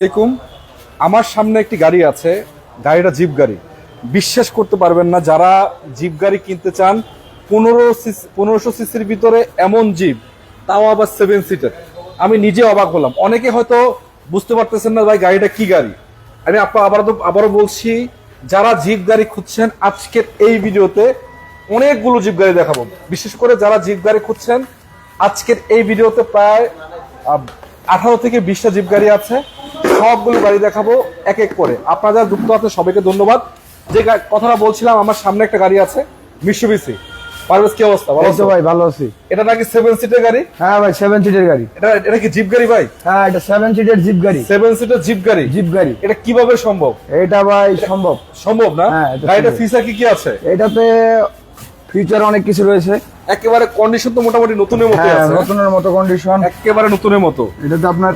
দেখুন আমার সামনে একটি গাড়ি আছে, গাড়িটা জিপ গাড়ি। বিশ্বাস করতে পারবেন না, যারা জিপ গাড়ি কিনতে চান 1500 সিসির ভিতরে এমন জিপ, তাও আবার 7 সিটার। আমি নিজে অবাক হলাম। অনেকে হয়তো বুঝতে পারতেছেন না ভাই গাড়িটা কি গাড়ি। আমি আবারও বলছি, যারা জিপ গাড়ি খুঁজছেন আজকের এই ভিডিওতে অনেকগুলো জিপ গাড়ি দেখাবো। বিশেষ করে যারা জিপ গাড়ি খুঁজছেন আজকের এই ভিডিওতে প্রায় 18 থেকে 20টা জিপ গাড়ি আছে। সবগুলো গাড়ি দেখাবো এক এক করে। আপনারা যারা যুক্ত আছেন সবাইকে ধন্যবাদ। যে কথাটা বলছিলাম, আমার সামনে একটা গাড়ি আছে মিৎসুবিশি। পারভেজ, কি অবস্থা? ভালো আছো ভাই? ভালো আছি। এটা নাকি 7 সিটের গাড়ি? হ্যাঁ ভাই, 7 সিটের গাড়ি। এটা কি জিপ গাড়ি ভাই? হ্যাঁ, এটা 7 সিটের জিপ গাড়ি। 7 সিটের জিপ গাড়ি। জিপ গাড়ি এটা কিভাবে সম্ভব? এটা ভাই সম্ভব না? হ্যাঁ, গাড়িটা ফিচার কি কি আছে? এটাতে ফিচার অনেক কিছু রয়েছে। একেবারে কন্ডিশন তো মোটামুটি নতুনের মতো আছে। নতুনের মতো কন্ডিশন, একেবারে নতুনের মতো। এটাতে আপনার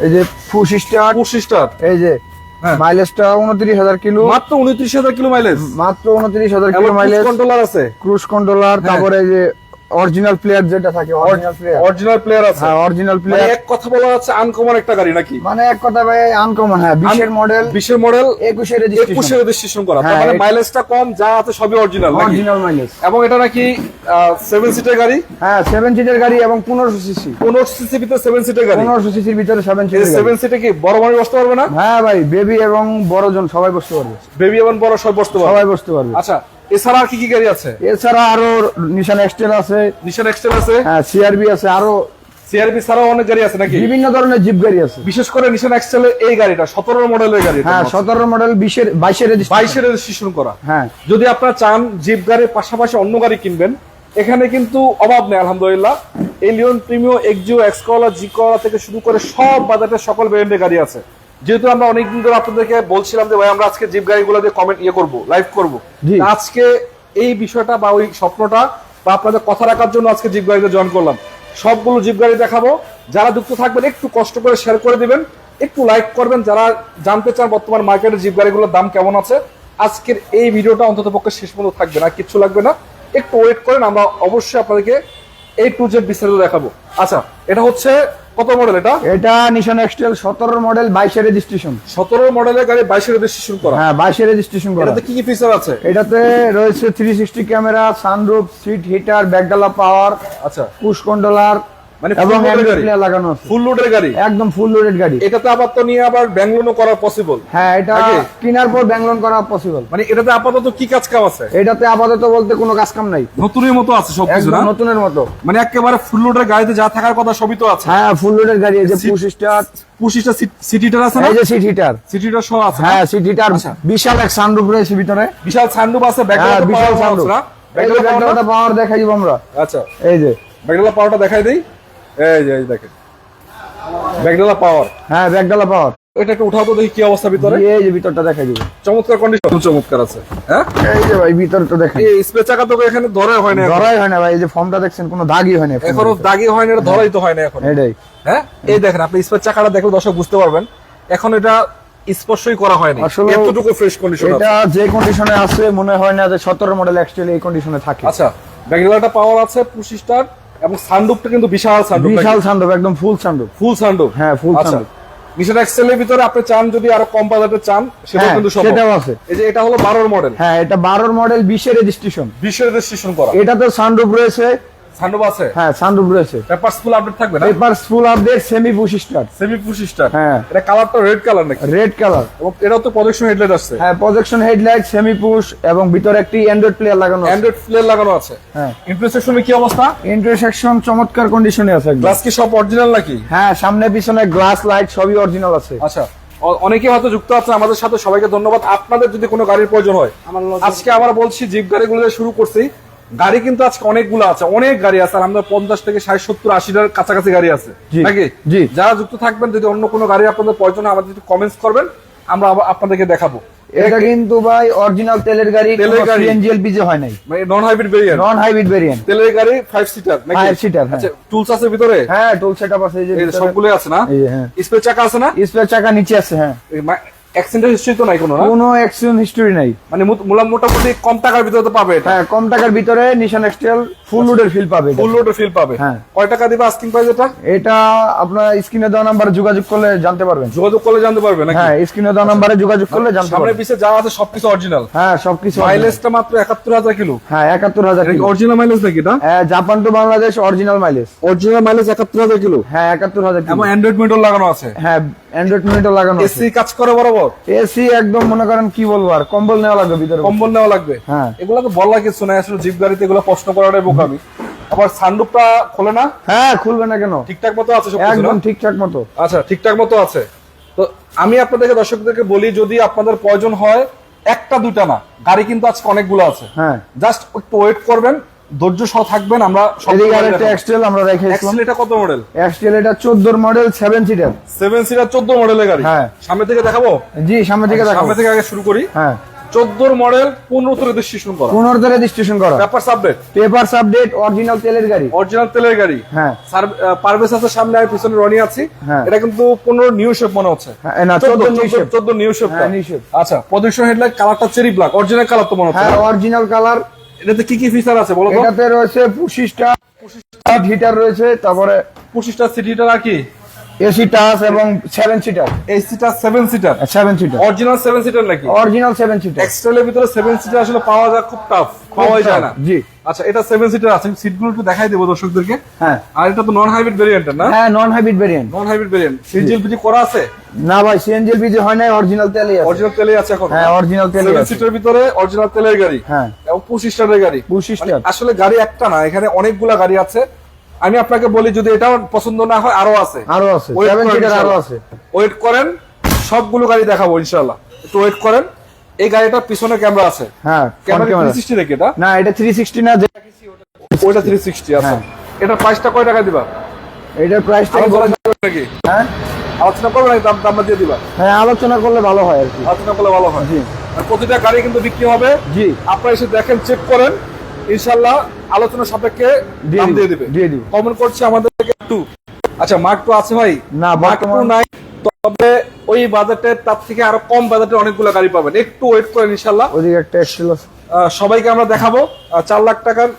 এই যে পুশ স্টার্ট, এই যে মাইলেজটা 29,000 কিলো, মাত্র 29,000 কিলো মাইলেজ। মাত্র 29,000 কিলো মাইলেজ। কন্ট্রোলার আছে, ক্রুজ কন্ট্রোলার। তারপরে এই যে অরিজিনাল প্লেয়ার যেটা থাকে, অরিজিনাল প্লেয়ার আছে। হ্যাঁ, অরিজিনাল প্লেয়ার। এক কথা বলা যাচ্ছে আনকমন একটা গাড়ি নাকি? মানে এক কথা ভাই আনকমন। হ্যাঁ, 20 এর মডেল, 21 এর রেজিস্ট্রেশন করা। তার মানে মাইলেজটা কম, যা আছে সবই অরিজিনাল মাইলেজ। এবং এটা নাকি 7 সিটের গাড়ি। হ্যাঁ, 7 সিটের গাড়ি এবং 1500 সিসি। 1500 সিসির ভিতরে 7 সিটের গাড়ি। 1500 সিসির ভিতরে 7 সিটের গাড়ি। 7 সিটে কি বড় মানুষ বসতে পারবে না? হ্যাঁ ভাই, বেবি এবং বড়জন সবাই বসতে পারবে। বেবি এবং বড় সবাই বসতে পারবে। আচ্ছা, এছাড়া আর কি কি গাড়ি আছে? এছাড়া আরো নিশান এক্সটেল আছে। হ্যাঁ, সিআরবি আছে। আরো সিআরবি ছাড়াও অনেক গাড়ি আছে নাকি? বিভিন্ন ধরনের জিপ গাড়ি আছে। বিশেষ করে নিশান এক্সেল এই গাড়িটা 17 মডেলের গাড়ি। হ্যাঁ, 17 মডেল, 22 এর রেজিস্ট্রেশন করা। হ্যাঁ, যদি আপনারা চান জিপ গাড়ির পাশাপাশি অন্য গাড়ি কিনবেন, এখানে কিন্তু অভাব নেই আলহামদুলিল্লাহ। এলিয়ন, প্রিমিও, এক্সিও, এক্সকলা, জিকলা থেকে শুরু করে সব বাজারের সকল ভেরিয়েন্টের গাড়ি আছে। যেহেতু আমরা অনেকদিন ধরে আপনাদেরকে বলছিলাম যে ভাই আমরা আজকে জিপ গাড়িগুলো দিয়ে কমেন্ট করবো, লাইভ করবো, আজকে এই বিষয়টা বা ওই স্বপ্নটা বা আপনাদের কথা রাখার জন্য আজকে জিপ গাড়িতে জয়েন করলাম। সবগুলো জিপ গাড়ি দেখাবো। যারা যুক্ত থাকবেন একটু কষ্ট করে শেয়ার করে দিবেন, একটু লাইক করবেন। যারা জানতে চান বর্তমান মার্কেটে জিপ গাড়িগুলোর দাম কেমন আছে, আজকের এই ভিডিওটা অন্তত পক্ষে শেষ পর্যন্ত থাকবে না, কিচ্ছু লাগবে না, একটু ওয়েট করেন। আমরা অবশ্যই আপনাদেরকে A to Z বিস্তারিত দেখাবো। আচ্ছা, এটা হচ্ছে কত মডেল? এটা নিশান এক্সটেল 17 মডেল, 22 এর রেজিস্ট্রেশন। 17 মডেলের গাড়ি, 22 এর রেজিস্ট্রেশন করা। হ্যাঁ, 22 এর রেজিস্ট্রেশন করা। এটাতে কি কি ফিচার আছে? এটাতে রয়েছে 360 ক্যামেরা, সানরুফ, সিট হিটার, ব্যাকডালা পাওয়ার। আচ্ছা, পুশ কন্ট্রোলার এবং অ্যান্ড্রয়েড প্লেয়ার লাগানো আছে। ফুল লোডের গাড়ি, একদম ফুল লোডেড গাড়ি। এটাতে আপাতত নিয়ে আবার ব্যাংক লোনও করা পসিবল। হ্যাঁ, এটা কেনার পর ব্যাংক লোন করা পসিবল। মানে এটাতে আপাতত কি কাজ কাম আছে? এটাতে আপাতত বলতে কোনো কাজ কাম নাই, নতুনের মতো আছে সবকিছু না? নতুনের মতো। মানে একেবারে ফুল লোডের গাড়িতে যা থাকার কথা সবই তো আছে। হ্যাঁ, ফুল লোডেড গাড়ি। এই যে পুশ স্টার্ট, সিট হিটার আছে না? এই যে সিট হিটার সহ আছে। হ্যাঁ, সিট হিটার। বিশাল এক সানরুফ রয়েছে ভিতরে, বিশাল সানরুফ আছে। বিশাল সানরুফ। ব্যাকডালা পাওয়ার দেখাই দিব আমরা। আচ্ছা, এই যে ব্যাকডালা পাওয়ারটা দেখাই দেই। এই দেখেন ব্যাকডালা পাওয়ার। হ্যাঁ, ব্যাকডালা পাওয়ার। এটা একটু উঠাও তো দেখি কি অবস্থা ভিতরে। এই যে ভিতরটা দেখাই দিব। চমৎকার কন্ডিশন, চমৎকার আছে। হ্যাঁ, এই যে ভাই ভিতরটা দেখেন। এই স্পেস চাকা তো এখানে ধরাই হয় না ভাই। এই যে ফর্মটা দেখছেন, কোনো দাগই হয় না এখনো। দাগই হয় না, এটা ধরাই তো হয় না এখন। এটাই। হ্যাঁ, এই দেখেন আপনি স্পেস চাকাটা দেখলে দর্শক বুঝতে পারবেন এখন এটা স্পর্শই করা হয়নি। এতটুকু ফ্রেশ কন্ডিশন আছে। এটা যে কন্ডিশনে আছে মনে হয় না যে 17 মডেল এক্সটেল এই কন্ডিশনে থাকে। আচ্ছা, ব্যাকডালাটা পাওয়ার আছে, পুশ স্টার্ট এবং সানরুফটা কিন্তু বিশাল সানরুফ, একদম ফুল সানরুফ। হ্যাঁ, ফুল সানরুফ। নিশান এক্সেলের ভিতরে আপনি চান যদি আরো কম বাজেটে চান সেটাও কিন্তু সম্ভব। সেটাও আছে। এই যে এটা হলো 12 মডেল। হ্যাঁ, এটা 12 মডেল, 20 এর রেজিস্ট্রেশন। 20 এর রেজিস্ট্রেশন করা। এটাতে সানরুফ রয়েছে। সানরুফ আছে? হ্যাঁ, সানরুফ রয়েছে। পেপারস ফুল আপডেট থাকবে না? Papers full update, semi push start. হ্যাঁ, এটা কালারটা রেড কালার নাকি? Red colour. এবং এটাও তো প্রজেকশন হেডলাইট আছে। হ্যাঁ, প্রজেকশন হেডলাইট, সেমি পুশ এবং ভিতরে একটি অ্যান্ড্রয়েড প্লেয়ার লাগানো আছে। হ্যাঁ, ইন্টারসেকশনে কি অবস্থা? ইন্টারসেকশন চমৎকার কন্ডিশনে আছে। গ্লাস কি সব অরিজিনাল নাকি? হ্যাঁ, সামনে পিছনে গ্লাস, লাইট সবই অরিজিনাল আছে। আচ্ছা, অনেকে হয়তো যুক্ত আছে আমাদের সাথে, সবাইকে ধন্যবাদ। আপনাদের যদি কোনো গাড়ির প্রয়োজন হয়, আজকে আমরা বলছি জিপ গাড়িগুলো শুরু করছি। গাড়ি কিন্তু আজকে অনেকগুলো আছে, অনেক গাড়ি আছে। আমাদের 50 থেকে 60, 70, 80টার কাছাকাছি গাড়ি আছে নাকি? যারা যুক্ত থাকবেন, যদি অন্য কোনো গাড়ি আপনাদের প্রয়োজন হয় আমাদের কমেন্টস করবেন, আমরা আপনাদেরকে দেখাবো। এটা কিন্তু ভাই অরিজিনাল তেলের গাড়ি, সিএনজি এলপিজি হয় নাই, মানে নন হাইব্রিড ভেরিয়েন্ট তেলের গাড়ি। 5 সিটার নাকি? 5 সিটার। আচ্ছা, টুলস আছে ভিতরে? হ্যাঁ, টুল সেটআপ আছে। এই যে সবগুলো আছে না? এই যে হ্যাঁ, স্পেয়ার চাকা আছে না? স্পেয়ার চাকা নিচে আছে। হ্যাঁ, অ্যাক্সিডেন্ট হিস্ট্রি তো নাই কোনো না? কোনো অ্যাক্সিডেন্ট হিস্টরি নাই। মানে মোটামুটি কম টাকার ভিতরে তো পাবে এটা। হ্যাঁ, কম টাকার ভিতরে নিশান এক্সটেল ফুল লোডের ফিল পাবে। ফুল লোডের ফিল পাবে। হ্যাঁ। কয় টাকা দিবা আস্কিং প্রাইস এটা? এটা আপনার স্ক্রিনে দেওয়া নাম্বারে যোগাযোগ করলে জানতে পারবেন। যোগাযোগ করলে জানতে পারবে নাকি? হ্যাঁ, স্ক্রিনে দেওয়া নাম্বারে যোগাযোগ করলে জানতে সামনে পারবেন। পিছে যা আছে সবকিছু অরিজিনাল। হ্যাঁ, সবকিছু মাইলেজটা মাত্র 71,000 কিলো। হ্যাঁ, 71,000 কিলো। অরিজিনাল মাইলেজ নাকি এটা? হ্যাঁ, Japan to Bangladesh original mileage. Original mileage 71,000 kilo. হ্যাঁ, 71,000 কিলো। এবং অ্যান্ড্রয়েড মিটার লাগানো আছে। হ্যাঁ, অ্যান্ড্রয়েড মিটার লাগানো আছে। এসি কাজ করে বরাবর। এসি একদম মনে করেন কি বলবো আর, কম্বল নেওয়া লাগবে ভিতরে। কম্বল নেওয়া লাগবে। হ্যাঁ। এগুলো তো বলার কিছু নাই, আসলে জিপ গাড়িতে এগুলো প্রশ্ন করাটাই বোকামি। আবার সানরুফটা খোলে না? হ্যাঁ, খুলবে না কেন? ঠিকঠাক মতো আছে সবকিছু না? একদম ঠিকঠাক মতো। আচ্ছা, ঠিকঠাক মতো আছে। তো আমি আপনাদেরকে দর্শকদেরকে বলি, যদি আপনাদের প্রয়োজন হয়, একটা দুইটা না, গাড়ি কিন্তু আজকে অনেকগুলো আছে। হ্যাঁ, জাস্ট একটু ওয়েট করবেন, ধৈর্য সহ থাকবেন। আমরা এদিকে আরেকটা এক্সটেল আমরা রেখেছিলাম। এক্সেল এটা কত মডেল? এক্সটেল এটা 14 মডেল 7 সিটার। 7 সিটার 14 মডেলের গাড়ি। হ্যাঁ। সামনে থেকে দেখাবো? জি, সামনে থেকে দেখাবো। সামনে থেকে আগে শুরু করি। হ্যাঁ, 14 মডেল, 15 রেজিস্ট্রেশন করা, 15 রেজিস্ট্রেশন করা, papers update, papers update, original তেলের গাড়ি। অরিজিনাল তেলের গাড়ি। হ্যাঁ। পারভেজ আছে সামনে আর পিছনে রনি আছি। হ্যাঁ। এটা কিন্তু 15 নিউ শেপ মনে হচ্ছে। হ্যাঁ, না 14 নিউ শেপ। 14 new shape. হ্যাঁ, নিউ শেপ। আচ্ছা, প্রজেকশন হেডলাইট কালারটা চেরি ব্ল্যাক, অরিজিনাল কালার তো মনে হচ্ছে। হ্যাঁ, অরিজিনাল কালার। এটাতে কি কি ফিচার আছে বলো তো? এটাতে রয়েছে পুশিস্টা হিটার রয়েছে, তারপরে 25টা সিট হিটার আর কি? এসি টাচ এবং 7 সিটার। এসিটা 7 সিটার। 7 সিটার। অরিজিনাল 7 সিটার নাকি? Original 7 seater. এক্সটেলের ভিতরে 7 সিটার আসলে পাওয়া যায় খুব টাফ, পাওয়াই যায় না। জি। আচ্ছা, এটা 7 সিটার আছে। সিটগুলো একটু দেখাই দেবো দর্শকদেরকে। হ্যাঁ। আর এটা তো নন হাইব্রিড ভেরিয়েন্ট না? হ্যাঁ, non hybrid variant. Non hybrid variant. CNG করা আছে? না ভাই, সিএনজি এলপিজি হয় নাই, অরিজিনাল তেলই আছে। অরিজিনাল তেলে আছে এখন? হ্যাঁ, অরিজিনাল তেলই 7 আছে। সিটার ভিতরে অরিজিনাল তেলের গাড়ি। হ্যাঁ। এবং 25 স্টারের গাড়ি। 25 মানে স্টার। আসলে গাড়ি একটা না, এখানে অনেকগুলা গাড়ি আছে। আমি আপনাকে বলি, যদি এটাও পছন্দ না হয়, আরো আছে। আরো আছে, Wait 7 করেন সিটার আরো ইনশাআল্লাহ। আছে। ওয়েট করেন, সবগুলো গাড়ি দেখাবো ইনশাআল্লাহ। একটু ওয়েট করেন। এই গাড়িটার পিছনে ক্যামেরা আছে। হ্যাঁ, ক্যামেরা ক্যামেরা। 360 নাকি এটা? না, এটা 360 না, যেটা ওইটা 360 আছে। হ্যাঁ। এটার প্রাইসটা কয় টাকা দিবা? এটার প্রাইসটা আলোচনা করবে নাকি? হ্যাঁ, আলোচনা করবে নাকি? দামটা দিয়ে দিবা? হ্যাঁ, আলোচনা করলে ভালো হয় আর কি। আলোচনা করলে ভালো হয়। জি। আর প্রতিটা গাড়ি কিন্তু বিক্রি হবে। জি। আপনারা এসে দেখেন, চেক করেন, ইনশাআল্লাহ আলোচনা সাপেক্ষে দাম দিয়ে দিবে। দিয়ে দিব। কমেন্ট করছে আমাদেরকে একটু। আচ্ছা, মার্ক টু আছে ভাই? না, মার্ক টু বর্তমান নাই, তবে ওই বাজেটে তার থেকে আরো কম বাজেটে অনেকগুলো গাড়ি পাবেন। একটু ওয়েট করেন ইনশাআল্লাহ। ওদিকে একটা এক্সটেল আছে। সবাইকে আমরা দেখাবো। 4 লাখ টাকার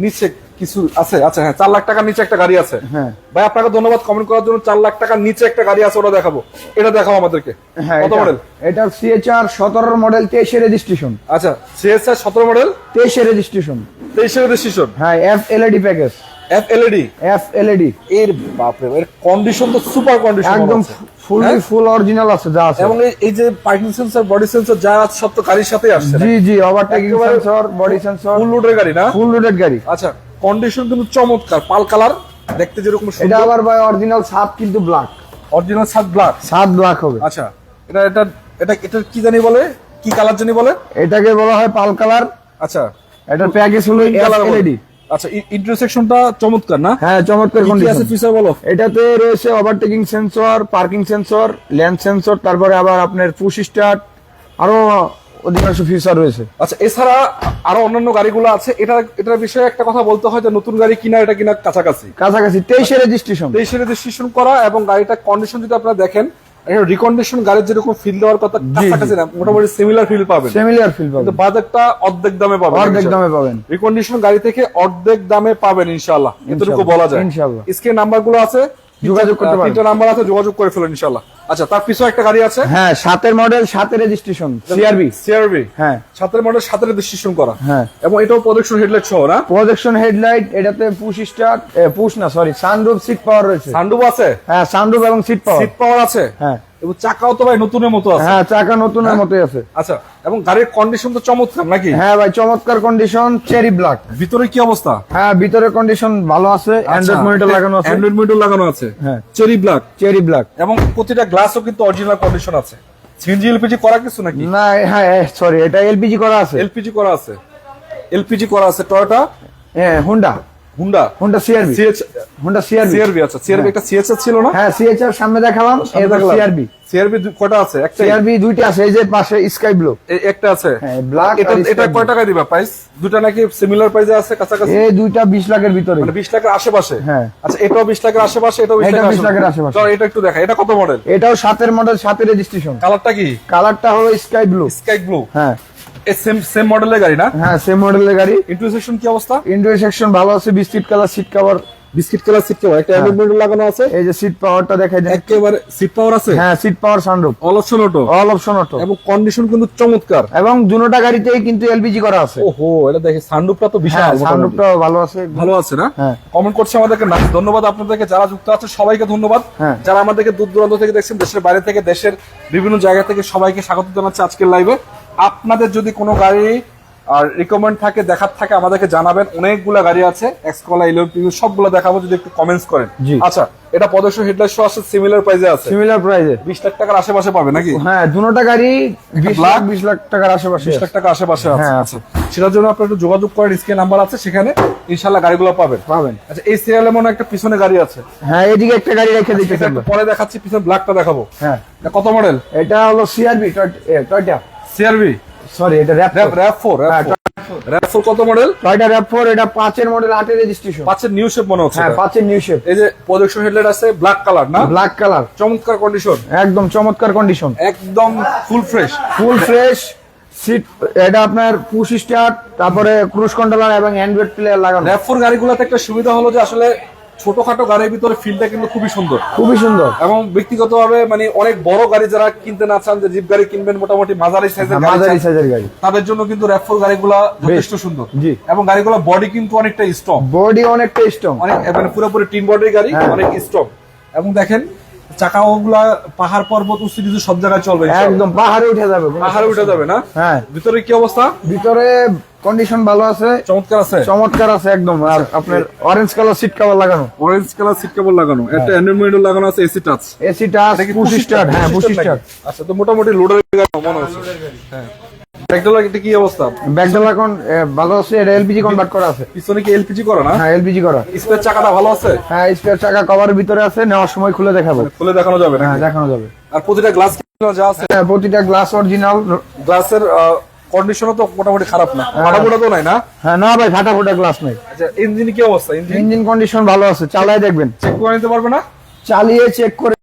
নিচে কিছু আছে। আচ্ছা, হ্যাঁ, 4 লাখ টাকার নিচে একটা গাড়ি আছে। হ্যাঁ। ভাই, আপনাকে ধন্যবাদ কমেন্ট করার জন্য। 4 লাখ টাকার নিচে একটা গাড়ি আছে, ওটা দেখাবো। এটা দেখাও আমাদেরকে। হ্যাঁ, কত মডেল? এটা সিএচআর 17 মডেল 23 রেজিস্ট্রেশন। আচ্ছা, সিএসআর 17 মডেল 23 রেজিস্ট্রেশন। 23 রেজিস্ট্রেশন। হ্যাঁ, F LED package. F LED. F LED. এর বাপরে, এর কন্ডিশন তো সুপার কন্ডিশন। একদম ফুললি ফুল অরিজিনাল আছে, যা আছে। এবং এই যে পার্কিং সেন্সর, বডি সেন্সর যা আছে, সব তো গাড়ির সাথেই আসছে। জি জি, ওভারটেকিং সেন্সর, বডি সেন্সর, ফুল লোডের গাড়ি না? ফুল লোডেড গাড়ি। আচ্ছা, কন্ডিশন কিন্তু চমৎকার, পাল কালার দেখতে যেরকম এটা সুন্দর। আবার ভাই অরিজিনাল ছাদ কিন্তু ব্ল্যাক। অরিজিনাল সাত ব্ল্যাক। ছাদ ব্ল্যাক হবে। আচ্ছা, এটা এটা এটা এটা কি জানি বলে, কি কালার জানি বলে? এটাকে বলা হয় পাল কালার। আচ্ছা, এটার প্যাকেজ হলো এলইডি। আচ্ছা, ইন্টারসেকশনটা চমৎকার না? হ্যাঁ, চমৎকার কি আছে কন্ডিশন। ফিচার বলো? এটাতে রয়েছে overtaking sensor, parking sensor, lane sensor, তারপরে আবার আপনার পুশ স্টার্ট, আরো অধিকাংশ ফিচার রয়েছে। আচ্ছা, এছাড়া আরো অন্যান্য গাড়িগুলো আছে। এটার বিষয়ে একটা কথা বলতে হয় যে নতুন গাড়ি কিনা, এটা কিনা কাছাকাছি। 23 রেজিস্ট্রেশন। 23 রেজিস্ট্রেশন করা, এবং গাড়িটা কন্ডিশন যদি আপনারা দেখেন, রিকন্ডিশন গাড়ির যেরকম ফিল দেওয়ার কথা, কাছাকাছি না, মোটামুটি সিমিলার ফিল পাবেন। সিমিলার ফিল পাবেন। কিন্তু বাজেটটা অর্ধেক দামে পাবেন। অর্ধেক দামে পাবেন। রিকন্ডিশন গাড়ি থেকে অর্ধেক দামে পাবেন ইনশাআল্লাহ, এতটুকু বলা যায়। ইনশাআল্লাহ। স্ক্রিনে নাম্বারগুলো আছে, যোগাযোগ করতে পারেন। 3টা নাম্বার আছে, যোগাযোগ করে ফেলুন ইনশাআল্লাহ। আচ্ছা, তার পিছনে একটা গাড়ি আছে। হ্যাঁ, 7 মডেল 7 রেজিস্ট্রেশন, সিআরবি। সিআরবি। হ্যাঁ, 7 মডেল 7 রেজিস্ট্রেশন করা। হ্যাঁ। এবং এটাও প্রজেকশন হেডলাইট সহ না? Projection headlight. এটাতে পুশ স্টার্ট, পুশ না সরি, সানরুফ, সিট পাওয়ার রয়েছে। সানরুফ আছে? হ্যাঁ, সানরুফ এবং সিট পাওয়ার। সিট পাওয়ার আছে। হ্যাঁ। এবং চাকাও তো ভাই নতুনের মতো আছে। হ্যাঁ, চাকা নতুনের মতোই আছে। আচ্ছা, এবং গাড়ির কন্ডিশন তো চমৎকার নাকি? হ্যাঁ ভাই, চমৎকার কন্ডিশন, চেরি ব্ল্যাক। ভিতরে কি অবস্থা? হ্যাঁ, ভিতরে কন্ডিশন ভালো আছে, অ্যান্ড্রয়েড মনিটর লাগানো আছে। অ্যান্ড্রয়েড মনিটর লাগানো আছে। হ্যাঁ, চেরি ব্ল্যাক। Cherry black. এবং প্রতিটা গ্লাসও কিন্তু অরিজিনাল কন্ডিশন আছে। সিএনজি এলপিজি করা কিছু নাকি? না, হ্যাঁ সরি, এটা এলপিজি করা আছে। এলপিজি করা আছে। এলপিজি করা আছে। টয়োটা হ্যাঁ, Honda. Honda CRV, Honda CRV, CRV. আচ্ছা, সিআরবি একটা সিএচআর ছিল না? হ্যাঁ সিএচআর সামনে দেখালাম, এরপর সিআরবি। সিআরবি কয়টা আছে? একটা সিআরবি দুইটা আছে, এই যে পাশে স্কাই ব্লু একটা আছে। হ্যাঁ ব্ল্যাক। এটা কয় টাকা দিবা প্রাইস? দুটো নাকি সিমিলার প্রাইসে আছে কাছাকাছি? এই দুইটা 20 লাখের ভিতরে, মানে 20 লাখের আশেপাশে। হ্যাঁ। আচ্ছা, এটাও 20 লাখের আশেপাশে, এটাও 20 লাখের আশেপাশে। চল এটা একটু দেখা, এটা কত মডেল? এটাও 7 এর মডেল, 7 এর রেজিস্ট্রেশন। কালারটা কি? কালারটা হলো স্কাই ব্লু। Sky blue. হ্যাঁ এই সেম মডেলের গাড়ি না? হ্যাঁ সেম মডেলের গাড়ি। ইন্টেরিয়র কি অবস্থা? ইন্টেরিয়র সেকশন ভালো আছে, biscuit colour seat cover, biscuit colour seat cover, একটা অ্যালুমিনিয়াম মডেল লাগানো আছে। এই যে সিট পাওয়ারটা দেখাই দেন, একেবারে সিট পাওয়ার আছে। হ্যাঁ seat power, sunroof, all option auto, all option auto, এবং কন্ডিশন কিন্তু চমৎকার। এবং দুটোটা গাড়িতেই কিন্তু এলপিজি করা আছে। ওহো, এটা দেখি সানরুফটা তো বিশাল। হ্যাঁ সানরুফটা ভালো আছে, ভালো আছে না? হ্যাঁ। কমেন্ট করছে আমাদেরকে, না ধন্যবাদ আপনাদেরকে, যারা যুক্ত আছে সবাইকে ধন্যবাদ। হ্যাঁ। যারা আমাদেরকে দূর দূরান্ত থেকে দেখছেন, দেশের বাইরে থেকে, দেশের বিভিন্ন জায়গা থেকে, সবাইকে স্বাগত জানাচ্ছি আজকের লাইভে। আপনাদের যদি কোনো গাড়ি আর রিকমেন্ড থাকে, দেখার থাকে, আমাদেরকে জানাবেন। অনেকগুলা গাড়ি আছে, এক্সকলা, ইলেকট্রিক, সবগুলো দেখাবো যদি একটু কমেন্টস করেন। জি। আচ্ছা, এটা প্রদর্শন হেডলাইট সহ আছে, সিমিলার প্রাইসে আছে, সিমিলার প্রাইসে 20 লাখ টাকার আশেপাশে পাবে নাকি? হ্যাঁ দুটোটা গাড়ি 20 লাখ, black, 20 লাখ টাকার আশেপাশে, 20 লাখ টাকা আশেপাশে আছে। হ্যাঁ, আচ্ছা, সেটার জন্য আপনারা একটু যোগাযোগ করেন, স্ক্রিন নাম্বার আছে সেখানে, ইনশাআল্লাহ গাড়িগুলো পাবেন। আচ্ছা, এই সিরিয়ালে মনে হয় একটা পিছনে গাড়ি আছে। হ্যাঁ এদিকে একটা গাড়ি রেখে দিতে এটা একটু পরে দেখাচ্ছি, পিছনে ব্ল্যাকটা দেখাবো। হ্যাঁ এটা কত মডেল? এটা হলো সিআরবি টয়টা, সিআরবি, সরি এটা র‍্যাভ4। র‍্যাভ4 কত মডেল? টয়টা র‍্যাভ4, এটা 5 এর মডেল, 8 এর রেজিস্ট্রেশন। 5 এর নিউ শেপ মনে হচ্ছে। হ্যাঁ 5 এর নিউ শেপ। এই যে প্রজেকশন হেডলাইট আছে, ব্ল্যাক কালার না? ব্ল্যাক কালার, চমৎকার কন্ডিশন, একদম চমৎকার কন্ডিশন, একদম ফুল ফ্রেশ। সিট, এটা আপনার পুশ স্টার্ট, তারপরে ক্রুজ কন্ট্রোলার এবং অ্যান্ড্রয়েড প্লেয়ার লাগানো। র‍্যাভ4 গাড়িগুলোতে একটা সুবিধা হলো যে আসলে ছোটখাটো গাড়ির ভিতরে ফিলটা কিন্তু খুবই সুন্দর, খুবই সুন্দর। এবং ব্যক্তিগতভাবে মানে অনেক বড় গাড়ি যারা কিনতে না চান, যে জিপ গাড়ি কিনবেন, মোটামুটি মাঝারি সাইজের গাড়ি, তাদের জন্য কিন্তু র‍্যাভ4 গাড়িগুলো যথেষ্ট সুন্দর। জি। এবং গাড়িগুলো বডি কিন্তু অনেকটা স্ট্রং, অনেকটা স্ট্রং, অনেক মানে পুরোপুরি টিন বডির গাড়ি, অনেক স্ট্রং। এবং দেখেন চাকাগুলা পাহাড় পর্বত উঁচু নিচু সব জায়গায় চলবে, একদম পাহাড়ে উঠে যাবে, পাহাড়ে উঠে যাবে না? হ্যাঁ। ভিতরে কি অবস্থা? ভিতরে কন্ডিশন ভালো আছে, চমৎকার আছে একদম। আর আপনার অরেঞ্জ কালার সিট কভার লাগানো, অরেঞ্জ কালার সিট কভার লাগানো, একটা অ্যান্ড্রয়েড মনিটর লাগানো আছে, এসি টাচ, পুশ স্টার্ট। হ্যাঁ পুশ স্টার্ট। আচ্ছা, তো মোটামুটি লোডের গাড়ি মনে হচ্ছে। হ্যাঁ, ব্যাকডলার এটা কি অবস্থা? ব্যাকডলার এখন ভালো আছে, এটা এলপিজি কনভার্ট করা আছে। পিছনে কি এলপিজি করা না? হ্যাঁ এলপিজি করা। স্পেয়ার চাকাটা ভালো আছে? হ্যাঁ স্পেয়ার চাকা কভারের ভিতরে আছে, নেওয়ার সময় খুলে দেখাবো। খুলে দেখানো যাবে না? হ্যাঁ দেখানো যাবে। আর প্রতিটা গ্লাস যা আছে, হ্যাঁ প্রতিটা গ্লাস অরিজিনাল। গ্লাসের কন্ডিশনও তো মোটামুটি খারাপ না, ফাটাফোটা তো নাই না? হ্যাঁ না ভাই, ফাটাফোটা গ্লাস নাই। আচ্ছা, ইঞ্জিন কি অবস্থা? ইঞ্জিন কন্ডিশন ভালো আছে, চালায় দেখবেন, চেক করে নিতে পারবে না? চালিয়ে চেক করে।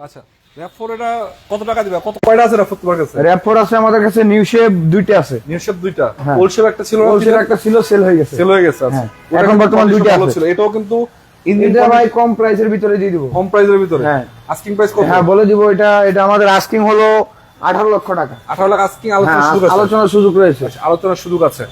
আচ্ছা, র‍্যাভ4 এটা কত টাকা দিবে? কয়টা আছে র‍্যাভ4 তোমার কাছে? র‍্যাভ4 আছে আমাদের কাছে, নিউ শেপ দুইটা আছে। নিউ শেপ দুইটা, হ্যাঁ। ওল্ড শেপ একটা ছিল, ওল্ড শেপ একটা ছিল, সেল হয়ে গেছে। আচ্ছা, হ্যাঁ। ওটা এখন কিন্তু বর্তমান condition দুইটা ভালো আছে। ছিল। এটাও কিন্তু ইঞ্জিন এটা ভাই কম প্রাইসের ভিতরে দিয়ে দিব, কম প্রাইসের ভিতরে। হ্যাঁ। আস্কিং প্রাইস কত? হ্যাঁ বলে দিব। এটা আমাদের আস্কিং হলো 18 লক্ষ টাকা। 18 লাখ আস্কিং, হ্যাঁ, আলোচনার সুযোগ আছে। আলোচনার সুযোগ রয়েছে। আলোচনার সুযোগ আছে।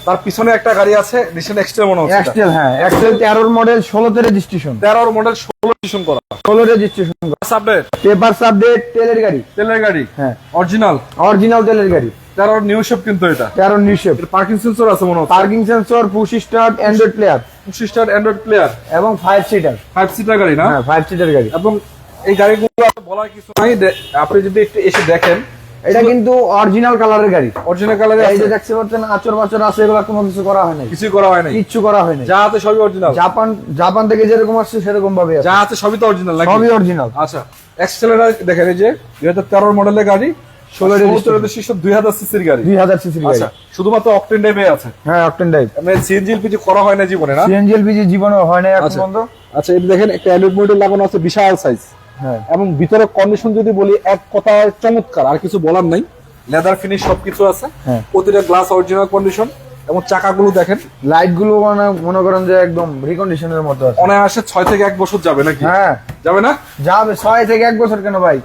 তার পিছনে একটা গাড়ি আছে, নিশান এক্সটেল মনে হচ্ছে। এক্সটেল, হ্যাঁ এক্সটেল 13 মডেল, 16 তে রেজিস্ট্রেশন। 13 মডেল, 16 রেজিস্ট্রেশন করা, 16 রেজিস্ট্রেশন, আপডেট, পেপার আপডেট, তেলের গাড়ি। তেলের গাড়ি, হ্যাঁ অরিজিনাল তেলের গাড়ি। 13 নিউ শেপ কিন্তু এটা। 13 নিউ শেপ। এর পার্কিং সেন্সর আছে মনে হচ্ছে। Parking sensor, push start, Android player, push start, Android player, এবং 5 সিটার। 5 সিটার গাড়ি না? হ্যাঁ 5 সিটার গাড়ি। এবং এই গাড়িগুলো বলার কিছু নাই, আপনি যদি একটু এসে দেখেন, এটা কিন্তু অরিজিনাল কালারের গাড়ি, অরিজিনাল কালারে এই যে দেখতে পাচ্ছেন আচর বাচর আছে, এগুলো কোনো কিছু করা হয় নাই, কিছু করা হয় নাই, কিচ্ছু করা হয় নাই। যা আছে সবই অরিজিনাল। জাপান থেকে যেরকম আসছে সেরকম ভাবে আছে, যা আছে সবই তো অরিজিনাল নাকি? সবই অরিজিনাল। আচ্ছা, এক্সেলেটার দেখেন, এই যে 2013 মডেলের গাড়ি, 16 রেজিস্ট্রেশন, 2000 সিসির গাড়ি, 2000 সিসির গাড়ি। আচ্ছা, শুধুমাত্র অকটেন ড্রাইভে আছে। হ্যাঁ অকটেন ড্রাইভ। মানে সিএনজি এলপিজি করা হয় না জীবনে না? সিএনজি এলপিজি জীবনে হয় না এখন আচ্ছা। পর্যন্ত। আচ্ছা, এটা দেখেন একটা অ্যালুমিনিয়াম মডেল লাগানো আছে, বিশাল সাইজ। হ্যাঁ। এবং ভিতরে কন্ডিশন যদি বলি, এক কথায় চমৎকার, আর কিছু বলার নাই। লেদার ফিনিশ সবকিছু আছে, হ্যাঁ। প্রতিটা গ্লাস অরিজিনাল কন্ডিশন। এবং চাকাগুলো দেখেন, লাইট গুলো মানে মনে করেন যে একদম রিকন্ডিশনের মতো আছে। অনায়াসে 6 থেকে 1 বছর যাবে নাকি? হ্যাঁ যাবে না? যাবে 6 থেকে 1 বছর। কেন ভাই?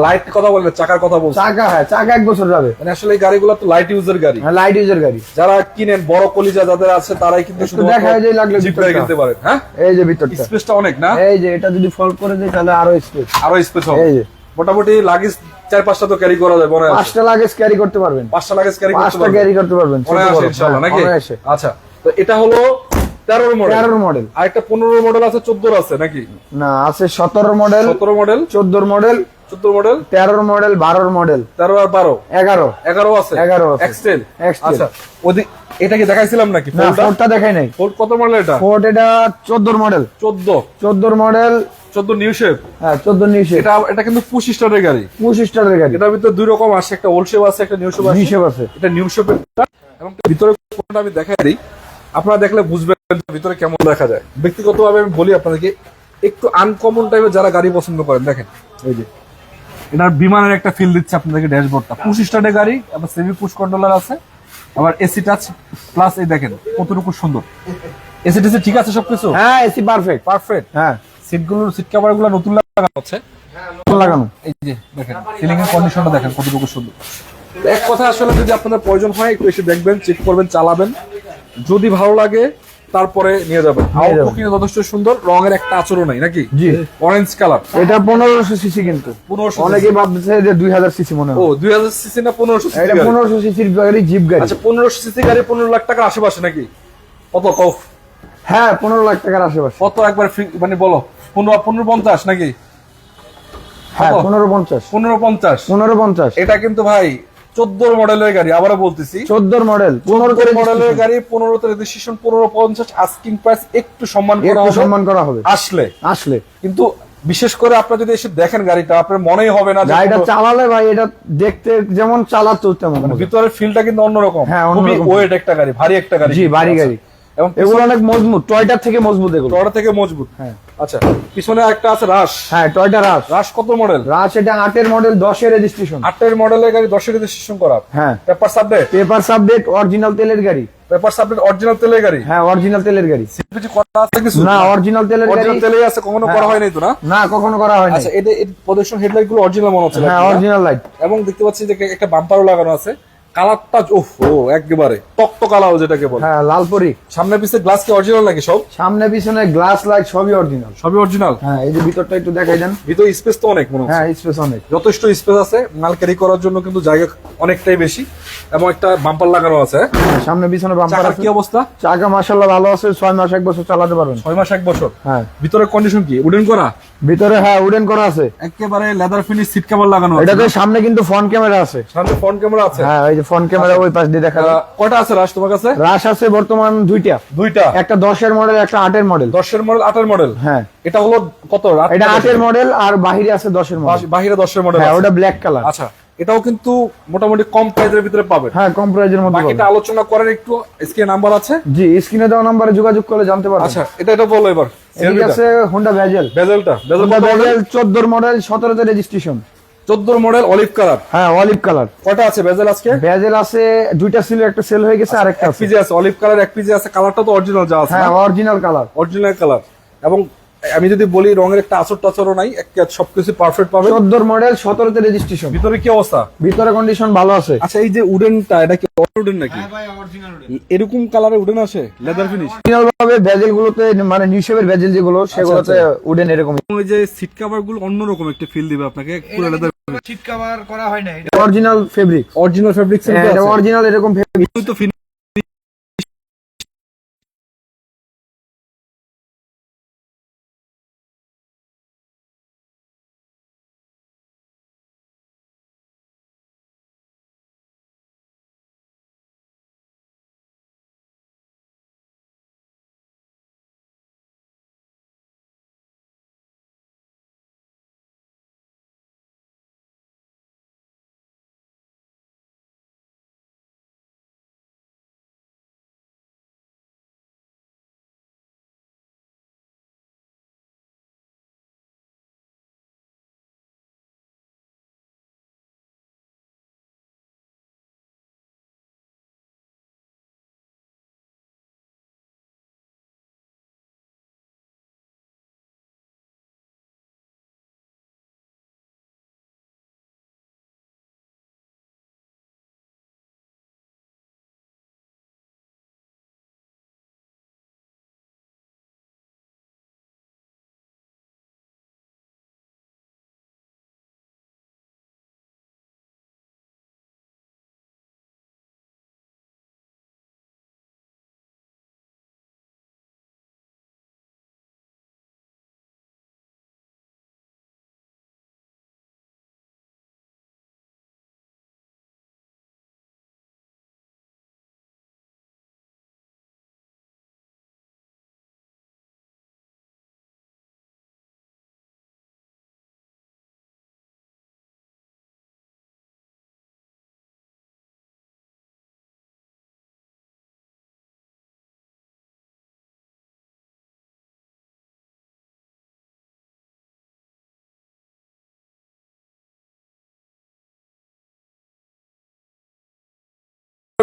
লাইট কথা বলবে, চাকার কথা বলছে। চাকা, হ্যাঁ চাকা 1 বছর যাবে। মানে আসলে এই গাড়িগুলো তো লাইট ইউজের গাড়ি। হ্যাঁ লাইট ইউজার গাড়ি। যারা কিনেন, বড় কলিজা যাদের আছে, তারাই কিন্তু শুধু দেখায় যে লাগলে জিপ গাড়ি কিনতে পারেন। হ্যাঁ, এই যে ভিতরটা, স্পেসটা অনেক না? এই যে এটা যদি ফল্ড করে দেই তাহলে আরো স্পেস, আরো স্পেস হবে। এই যে মোটামুটি লাগেজ 4-5টা তো ক্যারি করা যায়, মনে আছে? 5টা লাগেজ ক্যারি করতে পারবেন, 5টা লাগেজ ক্যারি করতে 5টা পারবেন, ক্যারি করতে পারবেন অনায়াসে ইনশাআল্লাহ নাকি? অনায়াসে। আচ্ছা, তো এটা হলো 13 মডেল। 13 মডেল। আরেকটা 15 মডেল আছে, 14 আছে নাকি? না, আছে 17 model, 17 model, 14 model, 14 model, 13 model, 12 model, 13 আর 12, 11, 11 আছে, 11 আছে। এক্সটেল। Excel। আচ্ছা, এটা কি দেখাইছিলাম নাকি? না, ফোর্ডটা দেখাই নাই। ফোর্ড কত মডেল এটা? ফোর্ড এটা 14 মডেল, 14 মডেল, 14 নিউ শেপ। হ্যাঁ 14 নিউ শেপ। এটা কিন্তু পুশ স্টার্টের গাড়ি। পুশ স্টারের গাড়ি। এটার ভিতরে দুই রকম আছে, একটা ওল্ড শেপ আছে, একটা নিউ শেপ আছে। নিউ শেপ আছে। এটা নিউ শেপের, এবং ভিতরে কোনটা আমি দেখাই দিই, আপনারা দেখলে বুঝবেন ভিতরে কেমন দেখা যায়। ব্যক্তিগতভাবে আমি বলি আপনাদেরকে, একটু আনকমন টাইপের যারা গাড়ি পছন্দ করেন, দেখেন এই যে এটার বিমানের একটা ফিল দিচ্ছে আপনাদেরকে ড্যাশবোর্ডটা। পুশ স্টার্টের গাড়ি, আবার সেমি পুশ কন্ট্রোলার আছে, আবার এসি টাচ প্লাস। এই দেখেন কতটুকু সুন্দর এসি টেসি, ঠিক আছে সবকিছু? হ্যাঁ এসি পারফেক্ট। পারফেক্ট। হ্যাঁ সিট কভার গুলো নতুন লাগানো হচ্ছে। লাগানো। এই যে দেখেন সিলিং এর কন্ডিশনটা দেখেন কতটুকু সুন্দর। তো এক কথা, আসলে যদি আপনাদের প্রয়োজন হয় একটু এসে দেখবেন, চেক করবেন, চালাবেন, যদি ভালো লাগে তারপরে নিয়ে যাবেন। আউটলুক কিন্তু যথেষ্ট সুন্দর, রঙের একটা আচরণ নাই নাকি? জি। Orange colour. এটা 1500 সিসি কিন্তু। 1500 অনেকেই ভাবছে যে 2000 সিসি মনে হয়। ও 2000 সিসি না 1500 সিসি? এটা 1500 সিসির গাড়ি, জিপ গাড়ি। আচ্ছা, 1500 সিসি গাড়ি 15 লাখ টাকার আশেপাশে নাকি? কত কফ? হ্যাঁ 15 লাখ টাকার আশেপাশে। কত একবার মানে বলো? 1550 নাকি? হ্যাঁ কত? 1550। 1550। 1550। এটা কিন্তু ভাই 14 মডেলের গাড়ি, আবারও বলতেছি 14 মডেল, 15 মডেলের গাড়ি, 15 তে রেজিস্ট্রেশন, 1550 আস্কিং প্রাইস। একটু সম্মান করা একটু হবে, সম্মান করা হবে আসলে। আসলে। কিন্তু বিশেষ করে আপনারা যদি এসে দেখেন গাড়িটা, আপনার মনেই হবে না যে গাড়িটা চালালে ভাই, এটা দেখতে যেমন চালাতো তেমন মজা। ভিতরের ফিলটা কিন্তু অন্যরকম। হ্যাঁ, খুবই অন্যরকম। ওয়েট একটা গাড়ি, ভারী একটা গাড়ি। জি, ভারী গাড়ি। এবং এগুলো অনেক মজবুত, টয়টার থেকে মজবুত এগুলো। টয়টা থেকে মজবুত। হ্যাঁ। আচ্ছা, পিছনে একটা আছে রাশ। হ্যাঁ টয়টা রাশ। রাশ কত মডেল? রাশ এটা 8 এর মডেল, 10 এর রেজিস্ট্রেশন। 8 এর মডেলের গাড়ি, 10 এর রেজিস্ট্রেশন করা। হ্যাঁ। পেপার সাবডেট। পেপার আপডেট, অরিজিনাল তেলের গাড়ি। পেপার সাবডেট, অরিজিনাল তেলের গাড়ি। হ্যাঁ অরিজিনাল তেলের গাড়ি। সিপিজি করা আছে কিছু? না, অরিজিনাল তেলের গাড়ি। অরিজিনাল তেলেই আছে, কখনো করা হয়নি তো? না না, কখনো করা হয়নি। আচ্ছা, এটা প্রদর্শন হেডলাইট গুলো অরিজিনাল মনে হচ্ছে। হ্যাঁ অরিজিনাল লাইট। এবং দেখতে পাচ্ছি যে একটা বাম্পারও লাগানো আছে। কালারটা একেবারে টকটকা লাল যেটাকে বলে। হ্যাঁ লালপরি। সামনে পিছে গ্লাস কি অরিজিনাল নাকি সব? সামনে পিছনে গ্লাস লাইট সবই অরিজিনাল। সবই অরিজিনাল। হ্যাঁ এই যে ভিতরটা একটু দেখাই দেন। ভিতরে স্পেস তো অনেক মনে হচ্ছে। হ্যাঁ স্পেস অনেক, যথেষ্ট স্পেস আছে, মাল ক্যারি করার জন্য কিন্তু জায়গা অনেকটাই বেশি। এবং একটা বাম্পার লাগানো আছে। হ্যাঁ, সামনে পিছনে বাম্পার চাকার আছে। কি অবস্থা? চাকা মাশাআল্লাহ ভালো আছে, 6 মাস 1 বছর চালাতে পারবেন। 6 মাস 1 বছর। হ্যাঁ। ভিতরের কন্ডিশন কি? উডেন করা? ভিতরে হ্যাঁ উডেন করা আছে। একেবারে লেদার ফিনিশ সিট কভার লাগানো আছে। এটাতে সামনে কিন্তু ফ্রন্ট ক্যামেরা আছে। সামনে ফ্রন্ট ক্যামেরা আছে। হ্যাঁ এই যে ফ্রন্ট ক্যামেরা ওই পাশ দিয়ে দেখা যায়। কয়টা আছে রাশ তোমার কাছে? রাশ আছে বর্তমান দুইটা। একটা 10 এর মডেল, একটা 8 এর মডেল। 10 এর মডেল, 8 এর মডেল। হ্যাঁ। এটা হলো কত? এটা 8 এর মডেল আর বাহিরে আছে 10 এর মডেল। বাহিরে 10 এর মডেল। হ্যাঁ ওটা ব্ল্যাক কালার। আচ্ছা, এটাও কিন্তু মোটামুটি কম প্রাইসের ভিতরে পাবেন। হ্যাঁ কম প্রাইজের মধ্যে বাকিটা পাবেন। আলোচনা করার একটু স্ক্রিনে নাম্বার আছে। জি, স্ক্রিনে দেওয়া নম্বরে যোগাযোগ করলে জানতে পারবেন। আচ্ছা, এটা বলো এবার। এদিকে আছে হোন্ডা ভেজেল। বেজেলটা হোন্ডা ভেজেল 14 মডেল, 17 তে রেজিস্ট্রেশন। 14 model, olive colour. হ্যাঁ অলিভ কালার। কয়টা আছে বেজেল আজকে? ভেজেল আছে দুইটা, ছিল একটা সেল হয়ে গেছে, আরেকটা এক আছে। পিজি আছে, অলিভ কালার 1 পিজি আছে। কালারটা তো অরিজিনাল যা আছে। হ্যাঁ অরিজিনাল কালার। Original colour. এবং আমি যদি বলি রঙের একটা আচর টাচরও নাই, সবকিছু পারফেক্ট পাবে। 14 মডেল, 17 তে রেজিস্ট্রেশন। ভিতরে কি অবস্থা? ভিতরে কন্ডিশন ভালো আছে। আচ্ছা, এই যে উডেনটা, এটা কি উডেন নাকি? হ্যাঁ ভাই, অরিজিনাল উডেন। এরকম কালারে উডেন আসে, লেদার ফিনিশ। অরিজিনাল ভাবে ভেজেল গুলোতে, মানে নিউ শেপের ভেজেল যেগুলো, সেগুলোতে উডেন এরকম। ওই যে সিট কভার গুলো অন্যরকম একটা ফিল দিবে আপনাকে, পুরো লেদার। সিট কভার করা হয় না, অরিজিনাল ফেব্রিক। অরিজিনাল ফেব্রিক্স এটা অরিজিনাল এরকম তো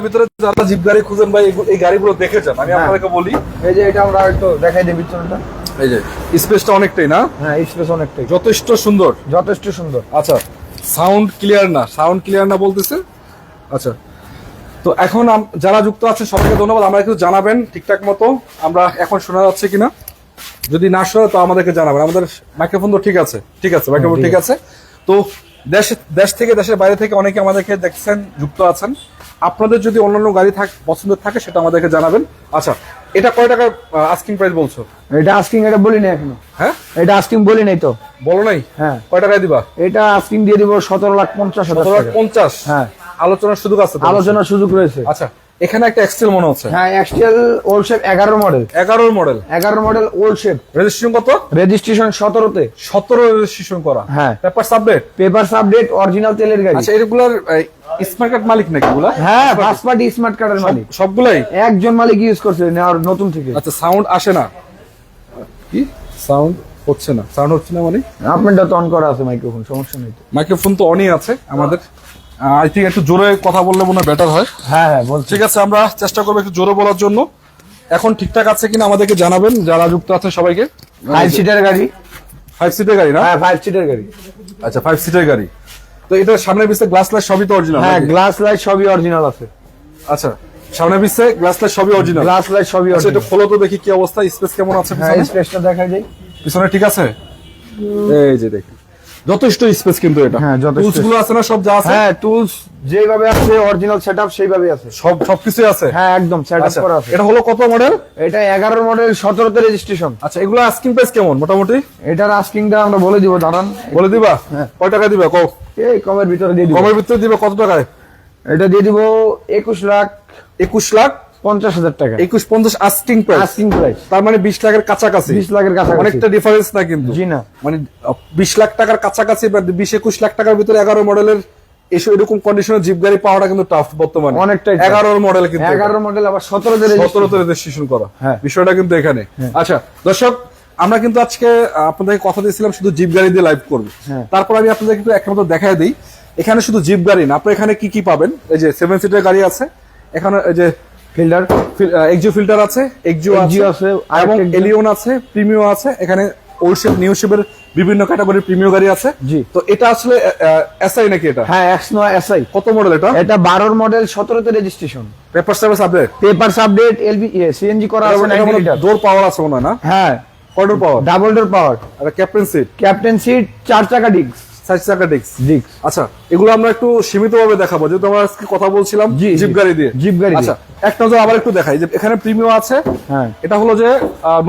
ভিতরে যারা জিপ গাড়ি খুঁজেন ভাই এই গাড়িগুলো দেখে যান, আমি আপনাদেরকে বলি। এই যে এটা আমরা একটু দেখাই দিই পিছনটা। এই যে স্পেসটা অনেকটাই না? হ্যাঁ স্পেস অনেকটাই, যথেষ্ট সুন্দর, যথেষ্ট সুন্দর। আচ্ছা সাউন্ড ক্লিয়ার না বলতেছে। আচ্ছা তো এখন যারা যুক্ত আছে সবাইকে ধন্যবাদ। আমরা একটু জানাবেন ঠিকঠাক মতো আমরা এখন শোনা যাচ্ছে কিনা, যদি না শোনা তো আমাদেরকে জানাবেন। আমাদের মাইক্রোফোন তো ঠিক আছে মাইক্রোফোন ঠিক আছে। তো দেশ থেকে দেশের বাইরে থেকে অনেকে আমাদেরকে দেখছেন, যুক্ত আছেন। আপনাদের যদি অন্যান্য গাড়ি পছন্দ থাকে সেটা আমাদেরকে জানাবেন। আচ্ছা এটা কয় টাকা আস্কিং প্রাইস বলছো? এটা আস্কিং এটা বলি না এখনো। হ্যাঁ এটা আস্কিং বলি নাই তো। বলো নাই? হ্যাঁ। কয় টাকায় দিবা? এটা আস্কিং দিয়ে দিব 17,50,000 টাকা। 17,50,000? হ্যাঁ। আলোচনার সুযোগ আছে তো? আলোচনার সুযোগ রয়েছে। আচ্ছা এখানে একটা এক্সেল মনে হচ্ছে। হ্যাঁ X-Trail old shape 11 model. 11 model. 11 model old shape. Registration কত? রেজিস্ট্রেশন 17 তে। 17 রেজিস্ট্রেশন করা। হ্যাঁ। Papers update? Papers update, original তেলের গাড়ি। আচ্ছা এগুলার স্মার্ট কার্ড মালিক নাকি এগুলা? হ্যাঁ ফার্স্ট পার্টি স্মার্ট কার্ডের মালিক। সবগুলাই একজন মালিক ইউজ করছে নেওয়ার নতুন থেকে। আচ্ছা সাউন্ড আসে না কি? সাউন্ড হচ্ছে না মানে আপনারটা তো অন করা আছে মাইক্রোফোন, সমস্যা নেই তো। মাইক্রোফোন তো অনই আছে আমাদের। আই থিঙ্ক একটু জোরে কথা বললে মনে হয় বেটার হয়। হ্যাঁ হ্যাঁ বলছি। ঠিক আছে আমরা চেষ্টা করবো একটু জোরে বলার জন্য। এখন ঠিকঠাক আছে কিনা আমাদেরকে জানাবেন যারা যুক্ত আছে সবাইকে। 5 সিটার গাড়ি। 5 সিটের গাড়ি না? হ্যাঁ 5 সিটার গাড়ি। আচ্ছা 5 সিটের গাড়ি। তো এটা সামনে পিছে গ্লাস লাইট সবই তো অরিজিনাল? হ্যাঁ গ্লাস লাইট সবই অরিজিনাল আছে। আচ্ছা সামনে পিছে গ্লাস লাইট সবই অরিজিনাল? গ্লাস লাইট সবই আচ্ছা এটা অরিজিনাল। খোলো তো দেখি কি অবস্থা, স্পেস কেমন আছে হ্যাঁ পিছনে? স্পেসটা দেখা যায়। পিছনে ঠিক আছে? এই যে দেখি যথেষ্ট স্পেস কিন্তু এটা। হ্যাঁ, যথেষ্ট টুলস গুলো আছে না সব যা আছে? হ্যাঁ টুলস যেভাবে আছে অরিজিনাল সেটআপ সেইভাবে আছে। সবকিছু আছে? হ্যাঁ একদম সেটআপ আচ্ছা করা আছে। এটা হলো কত মডেল? এটা 11 মডেল 17 তে রেজিস্ট্রেশন। আচ্ছা এগুলো আস্কিং প্রাইস কেমন মোটামুটি? এটার আস্কিংটা আমরা বলে দিব, দাঁড়ান। বলে দিবা? হ্যাঁ। কয় টাকা দিবা কও? এই কমের ভিতরে দিয়ে দিব। কমের ভিতরে দিবা কত টাকায়? এটা দিয়ে দিব 21,50,000 টাকা। 21,50 আস্কিং প্রাইস। আস্কিং প্রাইস তার মানে 20 লাখের কাছাকাছি। 20 লাখের কাছাকাছি। অনেকটা ডিফারেন্স না কিন্তু? জি না। মানে 20 লাখ টাকার কাছাকাছি বা 20-21 লাখ টাকার ভিতরে 11 মডেলের এরকম কন্ডিশনের জিপ গাড়ি পাওয়াটা কিন্তু টাফ বর্তমানে। অনেকটাই 11 মডেল কিন্তু 11 মডেল আবার 17 তে 17 তে রেজিস্ট্রেশন করা। হ্যাঁ। বিষয়টা কিন্তু এখানে। আচ্ছা দর্শক আমরা কিন্তু আজকে আপনাদেরকে কথা দিয়েছিলাম শুধু জিপ গাড়ি দিয়ে লাইভ করব। হ্যাঁ। তারপর আমি আপনাদেরকে একটু একটা মতো দেখায় দিই। এখানে শুধু জিপ গাড়ি না, আপনারা এখানে কি পাবেন? এই যে 7 সিটের গাড়ি আছে এখানে, এই যে ফিল্টার এক্সিও ফিল্টার আছে, এক্সিও আছে এবং এলিয়ন আছে, প্রিমিও আছে। এখানে ওল্ড শেপ নিউ শেপের বিভিন্ন ক্যাটাগরির প্রিমিও গাড়ি আছে। জি। তো এটা আসলে এসআই নাকি এটা? হ্যাঁ X9 SI। কত মডেল এটা? এটা 12 মডেল 17 তে registration. Paper service update? Papers update, CNG করা আছে 90 লিটার। ডোর পাওয়ার আছে মনে হয় না? হ্যাঁ কয়ডোর পাওয়ার? ডাবল ডোর পাওয়ার। আর ক্যাপ্টেন সিট? ক্যাপ্টেন সিট 4 চাকা ডিস্ক। 4 চাকা ডিস্ক। ডিস্ক। আচ্ছা এগুলো আমরা একটু সীমিত ভাবে দেখাবো যেহেতু আমরা আজকে কথা বলছিলাম জি, জিপ গাড়ি দিয়ে। জিপ গাড়ি আচ্ছা এক নজর আবার একটু দেখাই যে এখানে প্রিমিও আছে। হ্যাঁ এটা হলো যে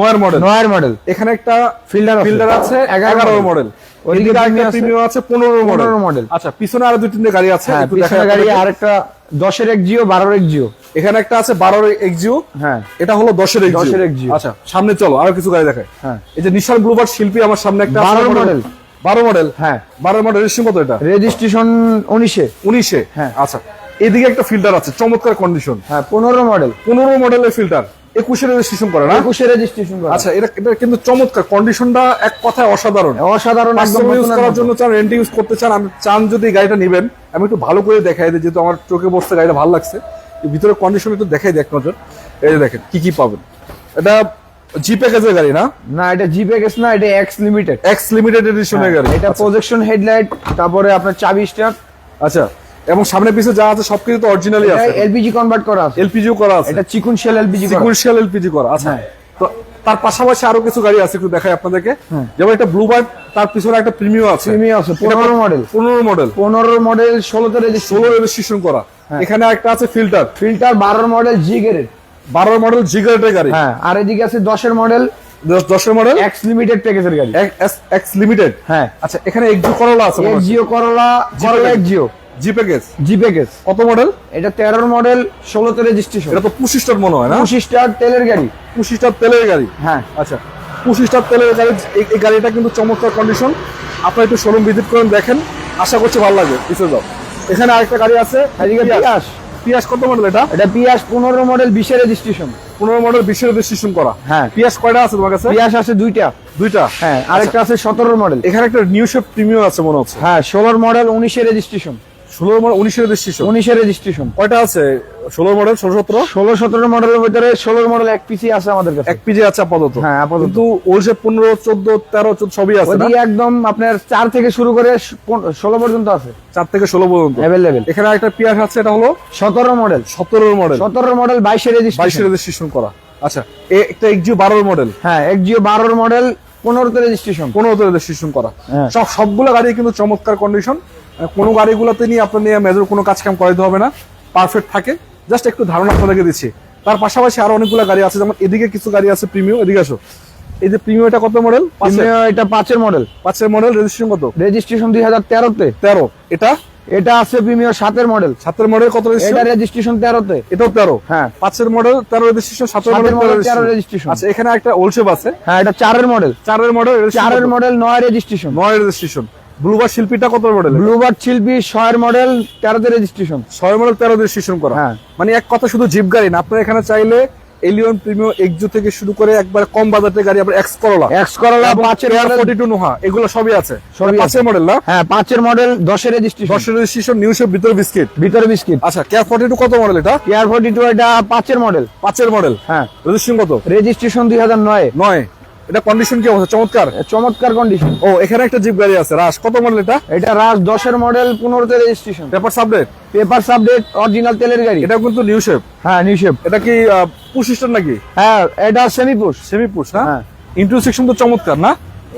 9 মডেল। 9 মডেল। এখানে একটা ফিল্টার আছে 11 মডেল। ওইদিকে ওইদিকে একটা প্রিমিও আছে 15 মডেল। 15 মডেল। আচ্ছা পিছনে আরো 2-3টে গাড়ি আছে হ্যাঁ একটু পিছনে দেখাই গাড়ি আপনাদেরকে। আরেকটা 10 এর এক্সিও 12 এর এক্সিও। এখানে একটা আছে 12 এর এক্সিও। হ্যাঁ এটা হলো 10 এর 10 এর এক্সিও। এক্সিও। আচ্ছা সামনে চলো আরো কিছু গাড়ি দেখাই। হ্যাঁ এই যে নিশান ব্লুবার্ড শিল্পী আমার সামনে একটা 12 মডেল। 12 মডেল? হ্যাঁ 12 মডেল। রেজিস্ট্রেশন কত এটা? রেজিস্ট্রেশন 19 19-এ? হ্যাঁ। আচ্ছা এদিকে একটা ফিল্টার আছে চমৎকার কন্ডিশন। হ্যাঁ 15 মডেল। 15 মডেলের ফিল্টার 21-এ রেজিস্ট্রেশন করে না? 21 রেজিস্ট্রেশন করা। আচ্ছা এটা কিন্তু চমৎকার কন্ডিশনটা, এক কথায় অসাধারণ। অসাধারণ একদম পার্সোনাল ইউজ নতুন করার একদম। জন্য চান, রেন্ট ইউজ করতে চান, আমি চান যদি গাড়িটা নেবেন আমি একটু ভালো করে দেখাই দিই যেহেতু আমার চোখে বসছে গাড়িটা ভালো লাগছে। এই ভিতরে কন্ডিশন একটু দেখাই দিই এক নজর। এই যে দেখেন কি পাবেন। এটা জি প্যাকেজের গাড়ি না? না এটা জি প্যাকেজ না, এটা এক্স লিমিটেড। এক্স লিমিটেড এডিশনের গাড়ি। এটা প্রজেকশন হেডলাইট, তারপরে আপনার চাবি স্টার্ট। আচ্ছা এবং সামনে পিছনে যা আছে সবকিছু তো অরিজিনালি আছে? এলপিজি কনভার্ট করা আছে। এলপিজিও করা আছে? এটা সিকুয়েন্সিয়াল এলপিজি করা। সিকুয়েন্সিয়াল এলপিজি করা। আচ্ছা তো তার পাশাপাশি আরো কিছু গাড়ি আছে একটু দেখাই আপনাদেরকে। যেমন একটা ব্লুবার্ড, তার পিছনে একটা প্রিমিও আছে। প্রিমিয়াম আছে 15 মডেল। 15 মডেল। 15 মডেল 16 তে রেজিস্ট্রেশন। 16 রেজিস্ট্রেশন করা। এখানে একটা আছে filter. 12 model G grade. 12 model G গ্রেডের গাড়ি। হ্যাঁ আর এদিকে আছে 10 এর মডেল। 10 এর মডেল এক্স লিমিটেড প্যাকেজের গাড়ি। X limited? হ্যাঁ। আচ্ছা এখানে এক্সিও করলা আছে? এক্সিও করলা এক্সিও জি প্যাকেজ। জি প্যাকেজ কত মডেল? এটা 13 মডেল 16 তে রেজিস্ট্রেশন। এটা তো 25 স্টার মনে হয় না? 25 স্টার তেলের গাড়ি। 25 স্টার তেলের গাড়ি। হ্যাঁ আচ্ছা 25 স্টার তেলের গাড়ি। এই গাড়িটা কিন্তু চমৎকার কন্ডিশন। আপনারা একটু শোরুম ভিজিট করেন দেখেন, আশা করছি ভালো লাগবে। পিছনে যাও, এখানে আরেকটা গাড়ি আছে। এদিকে পিয়াস। পিয়াস কত মডেল এটা? এটা পিয়াস 15 মডেল 20 এর রেজিস্ট্রেশন। 15 মডেল 20 এর রেজিস্ট্রেশন করা। হ্যাঁ। পিয়াস কয়টা আছে তোমার কাছে? পিয়াস আছে দুইটা। দুইটা? হ্যাঁ আরেকটা আছে 17 মডেল। এখানে একটা নিউ শেপ প্রিমিয়াম আছে মনে হচ্ছে। হ্যাঁ 16 মডেল 19 এর রেজিস্ট্রেশন। 16 model 19 registration 19 registration. কয়টা আছে? 16 মডেল, 16 17 16-17 মডেলের ভিতরে 16 মডেল এক পিসি আছে আমাদের কাছে। এক পিজি আছে আপাতত। হ্যাঁ, আপাতত। কিন্তু ওলসে 15 14 13 14 সবই আছে না? ওদিকে একদম আপনার 4 থেকে শুরু করে 16 পর্যন্ত আছে, 4 থেকে 16 পর্যন্ত অ্যাভেলেবেল। এখানে একটা পিয়ার আছে, এটা হলো 17 model 17 model 17 model 22 22 registration. Registration করা। আচ্ছা, একটা এক্সিও 12 মডেল হ্যাঁ, এক্সিও 12 মডেল 15 রেজিস্ট্রেশন। 15 রেজিস্ট্রেশন করা। হ্যাঁ। সবগুলো গাড়ি কিন্তু চমৎকার কন্ডিশন। কোনো গাড়িগুলোতে নিয়ে আপনার নিয়ে মেজর কোনো কাজ কাম করাইতে হবে না, পারফেক্ট থাকে। জাস্ট একটু ধারণা আপনাদেরকে দিচ্ছি। তার পাশাপাশি আরো অনেকগুলো গাড়ি আছে, যেমন এদিকে কিছু গাড়ি আছে প্রিমিয়াম। এদিকে আসো। এই যে প্রিমিয়াম, এটা কত মডেল? এটা 5 মডেল। 5 মডেল, রেজিস্ট্রেশন কত? রেজিস্ট্রেশন 2013 তে। 13। এটা আছে প্রিমিয়াম 7 মডেল। 7 মডেল কত এটা রেজিস্ট্রেশন? রেজিস্ট্রেশন 13 তে। এটাও 13। হ্যাঁ। 5 মডেল 13 রেজিস্ট্রেশন, 7 মডেল 13 রেজিস্ট্রেশন। আচ্ছা, এখানে একটা ওলশেপ আছে। হ্যাঁ, এটা 4 model. 4 model, 4 model 9 registration. 9 registration. Bluebird শিল্পীটা কত মডেল? ব্লুবার্ড শিল্পী 6 মডেল 13 তে রেজিস্ট্রেশন। 6 মডেল 13 রেজিস্ট্রেশন করা। হ্যাঁ। মানে এক কথা শুধু জিপ গাড়ি না, আপনারা এখানে চাইলে এলিয়ন, প্রিমিয়াম, এক্সো থেকে শুরু করে একবার কম বাজেটের গাড়ি, আবার X Corolla, X Corolla 5 model 42 Noha, এগুলো সবই আছে। সবই 5 মডেল না? হ্যাঁ, 5 model 10 registration. 10 registration, new shape, ভিতরে বিস্কিট। ভিতরে বিস্কিট। আচ্ছা, কেয়ার 42 কত মডেল? এটা কেয়ার 42 এটা 5 মডেল। 5 মডেল। হ্যাঁ। রেজিস্ট্রেশন কত? রেজিস্ট্রেশন 2009। 9। এটা কন্ডিশন কি অবস্থা? চমৎকার। চমৎকার কন্ডিশন। ও, এখানে একটা জিপ গাড়ি আছে রাশ, কত মডেল এটা? এটা রাজ 10 মডেল 15 তে registration. Paper update? Paper update, original তেলের গাড়ি। এটা কিন্তু নিউ শেপ। হ্যাঁ, নিউ শেপ। এটা কি পুশ সিস্টেম নাকি? হ্যাঁ, এটা সেমি পুশ। সেমি পুশ না? হ্যাঁ। ইন্টারসেকশন তো চমৎকার না?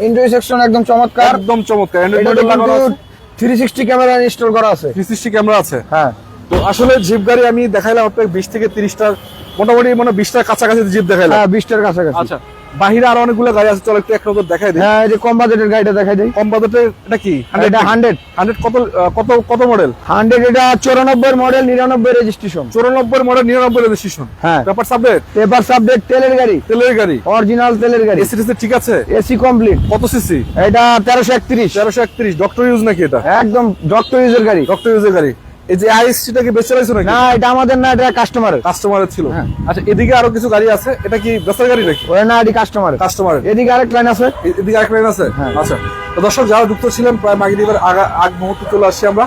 ইন্টারসেকশন একদম চমৎকার। একদম চমৎকার। এটা অ্যান্ড্রয়েড লাগানো আছে, 360 ক্যামেরা ইনস্টল করা আছে। 360 ক্যামেরা আছে। হ্যাঁ। তো আসলে জিপ গাড়ি আমি দেখাইলাম আপনাকে 20 থেকে 30টার, মোটামুটি মানে 20টার কাছাকাছি জিপ দেখাইলাম। হ্যাঁ, 20টার কাছাকাছি। আচ্ছা, বাহিরে আরো অনেকগুলো গাড়ি আছে, চলো একটু এক নজর দেখাই দিই। হ্যাঁ, এই যে কম বাজেটের গাড়িটা দেখাই দেই। কম বাজেটের এটা কি? এটা 100 কত কত কত মডেল? 100 এটা 94 মডেল 99 রেজিস্ট্রেশন। 94 model, 99 registration. হ্যাঁ। Paper update? পেপার আপডেট, তেলের গাড়ি, তেলের গাড়ি, অরিজিনাল তেলের গাড়ি। এসি ঠিক আছে? AC complete. কত সিসি? এটা 1331। 1331। ডক্টর ইউজ নাকি এটা? একদম ডক্টর ইউজের গাড়ি। ডক্টর ইউজের গাড়ি। এই যে আইএসসিটা কি বেচে রাখছো নাকি? না, এটা আমাদের না, এটা কাস্টমারের। কাস্টমারের ছিল। হ্যাঁ। আচ্ছা, এদিকে আরো কিছু গাড়ি আছে, এটা কি বেচার গাড়ি নাকি? ওই না, এটি কাস্টমারের। কাস্টমারের। এদিকে আরেক লাইন আছে। এদিকে আরেক লাইন আছে। হ্যাঁ। আচ্ছা, তো দর্শক যারা যুক্ত ছিলেন, প্রায় মাগরিবের আগ মুহূর্তে চলে আসছি আমরা।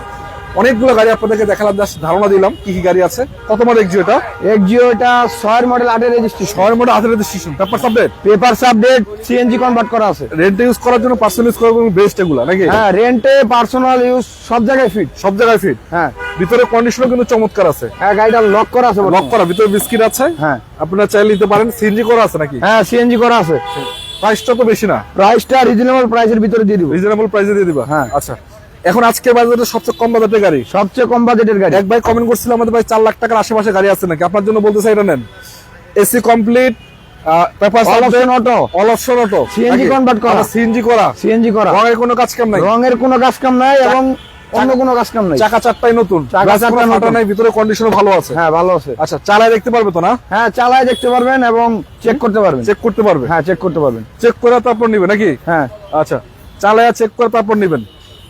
অনেকগুলো গাড়ি আপনাদেরকে দেখালাম, জাস্ট ধারণা দিলাম কি কি গাড়ি আছে। কত মডেল এক্সিও এটা? এক্সিও এটা 6 model 8 registration. 6 model 8 registration. Paper update? Paper update, CNG convert করা আছে। রেন্ট ইউজ করার জন্য, পার্সোনাল ইউজ করার জন্য বেস্ট এগুলা নাকি? হ্যাঁ, রেন্টে, পার্সোনাল ইউজ সব জায়গায় ফিট। সব জায়গায় ফিট। হ্যাঁ। ভিতরে কন্ডিশনও কিন্তু চমৎকার আছে। হ্যাঁ, গাড়িটা লক করা আছে। লক করা, ভিতরে বিস্কিট আছে। হ্যাঁ। আপনারা চাইলে নিতে পারেন। সিএনজি করা আছে নাকি? হ্যাঁ, সিএনজি করা আছে। প্রাইসটা তো বেশি না? প্রাইসটা রিজনেবল প্রাইসের ভিতরে দিয়ে দিব। রিজনেবল প্রাইসে দিয়ে দিবা? হ্যাঁ। আচ্ছা, এখন আজকে বাজারে সবচেয়ে কম বাজেটের গাড়ি, সবচেয়ে কম বাজেটের গাড়ি। এক ভাই কমেন্ট করছিল আমাদের ভাই 4 লাখ টাকার আশেপাশে গাড়ি আছে নাকি? আপনার জন্য বলতে চাই, এটা নেন। AC complete, paper all option auto, all option auto, CNG convert করা। সিএনজি করা, সিএনজি করা। রঙের কোনো কাজ কাম নাই? রঙের কোনো কাজ কাম নাই এবং অন্য কোনো কাজ কাম নাই। চাকা চারটাই নতুন, চাকা গ্লাস চারটা কোনো ফাটা নতুন। নাই, ভিতরে কন্ডিশনও ভালো আছে। হ্যাঁ, ভালো আছে। আচ্ছা, চালায় দেখতে পারবে তো না? হ্যাঁ, চালায় দেখতে পারবেন এবং চেক করতে পারবেন। চেক করতে পারবে? হ্যাঁ, চেক করতে পারবেন। চেক করে তারপর নিবে নাকি? হ্যাঁ। আচ্ছা, চালায় চেক করে তারপর নিবেন।